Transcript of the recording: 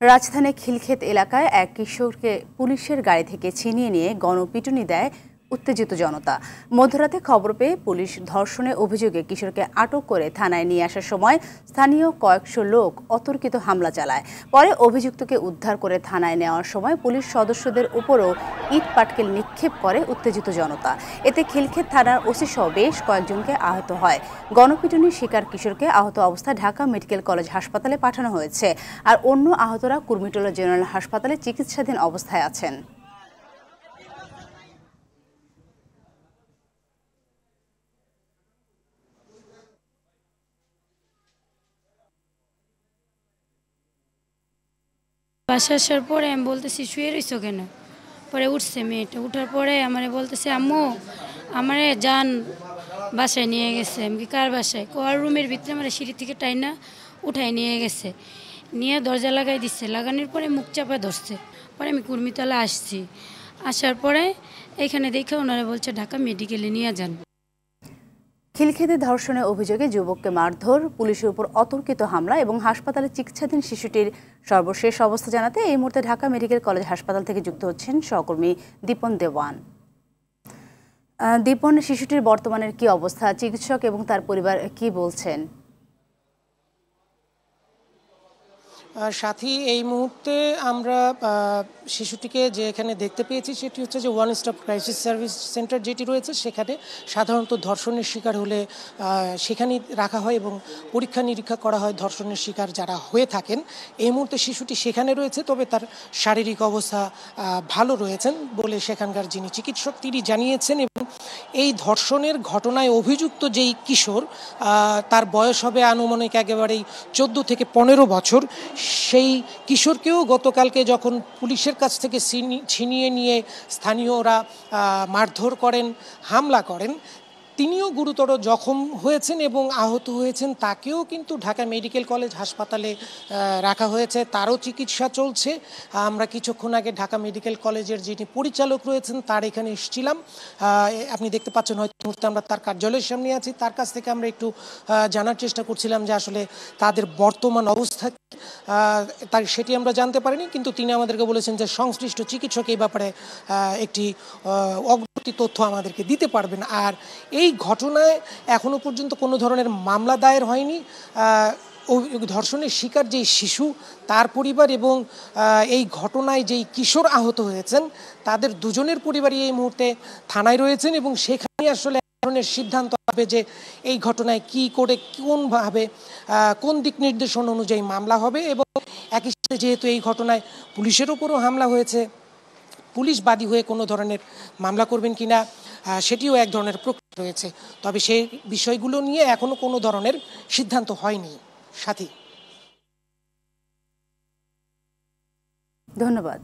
রাজধানীর খিলক্ষেত এলাকায় এক কিশোরকে পুলিশের গাড়ি থেকে ছিনিয়ে নিয়ে গণপিটুনি দেয় উত্তেজিত জনতা। মধ্যরাতে খবর পেয়ে পুলিশ ধর্ষণের অভিযোগে কিশোরকে আটক করে থানায় নিয়ে আসার সময় স্থানীয় কয়েকশো লোক অতর্কিত হামলা চালায়। পরে অভিযুক্তকে উদ্ধার করে থানায় নেওয়ার সময় পুলিশ সদস্যদের উপরও ইট পাটকেল নিক্ষেপ করে উত্তেজিত জনতা। এতে খিলক্ষেত থানার ওসি সহ বেশ কয়েকজনকে আহত হয়। গণপিটুনির শিকার কিশোরকে আহত অবস্থায় ঢাকা মেডিকেল কলেজ হাসপাতালে পাঠানো হয়েছে, আর অন্য আহতরা কুর্মিটোলা জেনারেল হাসপাতালে চিকিৎসাধীন অবস্থায় আছেন। বাসা আসার পরে আমি বলতেছি শুয়ে রইছো কেন? পরে উঠছে মেয়েটা, উঠার পরে আমারে বলতেছে আম্মু আমারে যান বাসায় নিয়ে গেছে। আমি কি কার বাসায়? কোয়ার রুমের ভিতরে আমার সিঁড়ি থেকে টাইনা উঠাই নিয়ে গেছে, নিয়ে দরজা লাগাই দিচ্ছে। লাগানোর পরে মুখ চাপা ধরছে। পরে আমি কুর্মিতলা আসছি, আসার পরে এখানে দেখে ওনারা বলছে ঢাকা মেডিকেলে নিয়ে যান। খিলক্ষেতে ধর্ষণের অভিযোগে যুবককে মারধর, পুলিশের উপর অতর্কিত হামলা এবং হাসপাতালে চিকিৎসাধীন শিশুটির সর্বশেষ অবস্থা জানাতে এই মুহূর্তে ঢাকা মেডিকেল কলেজ হাসপাতাল থেকে যুক্ত হচ্ছেন সহকর্মী দীপন দেওয়ান। দীপন, শিশুটির বর্তমানের কি অবস্থা, চিকিৎসক এবং তার পরিবার কি বলছেন? সাথী, এই মুহূর্তে আমরা শিশুটিকে যে এখানে দেখতে পেয়েছি সেটি হচ্ছে যে one stop crisis service centre যেটি রয়েছে, সেখানে সাধারণত ধর্ষণের শিকার হলে সেখানেই রাখা হয় এবং পরীক্ষা নিরীক্ষা করা হয় ধর্ষণের শিকার যারা হয়ে থাকেন। এই মুহূর্তে শিশুটি সেখানে রয়েছে, তবে তার শারীরিক অবস্থা ভালো রয়েছেন বলে সেখানকার যিনি চিকিৎসক তিনি জানিয়েছেন। এবং এই ধর্ষণের ঘটনায় অভিযুক্ত যেই কিশোর, তার বয়স হবে আনুমানিক একেবারেই 14 থেকে 15 বছর। সেই কিশোরকেও গতকালকে যখন পুলিশের কাছ থেকে ছিনিয়ে নিয়ে স্থানীয়রা মারধর করেন, হামলা করেন, তিনিও গুরুতর জখম হয়েছেন এবং আহত হয়েছেন। তাকেও কিন্তু ঢাকা মেডিকেল কলেজ হাসপাতালে রাখা হয়েছে, তারও চিকিৎসা চলছে। আমরা কিছুক্ষণ আগে ঢাকা মেডিকেল কলেজের যিনি পরিচালক রয়েছেন তার এখানে এসেছিলাম। আপনি দেখতে পাচ্ছেন হয়তো মুহূর্তে আমরা তার কার্যালয়ের সামনে আছি। তার কাছ থেকে আমরা একটু জানার চেষ্টা করছিলাম যে আসলে তাদের বর্তমান অবস্থা তার সেটি আমরা জানতে পারিনি, কিন্তু তিনি আমাদেরকে বলেছেন যে সংশ্লিষ্ট চিকিৎসক এই ব্যাপারে একটি অগ্রগতি তথ্য আমাদেরকে দিতে পারবেন। আর এই ঘটনায় এখনো পর্যন্ত কোনো ধরনের মামলা দায়ের হয়নি। ধর্ষণের শিকার যেই শিশু, তার পরিবার এবং এই ঘটনায় যেই কিশোর আহত হয়েছেন তাদের দুজনের পরিবারই এই মুহূর্তে থানায় রয়েছেন এবং সেখানে আসলে ধরনের সিদ্ধান্ত হবে যে এই ঘটনায় কি করে কোনভাবে কোন দিক নির্দেশনা অনুযায়ী মামলা হবে। এবং একই সাথে যেহেতু এই ঘটনায় পুলিশের উপরও হামলা হয়েছে, পুলিশ বাদী হয়ে কোনো ধরনের মামলা করবেন কিনা সেটিও এক ধরনের প্রক্রিয়া রয়েছে। তবে সেই বিষয়গুলো নিয়ে এখনো কোনো ধরনের সিদ্ধান্ত হয়নি। সাথী, ধন্যবাদ।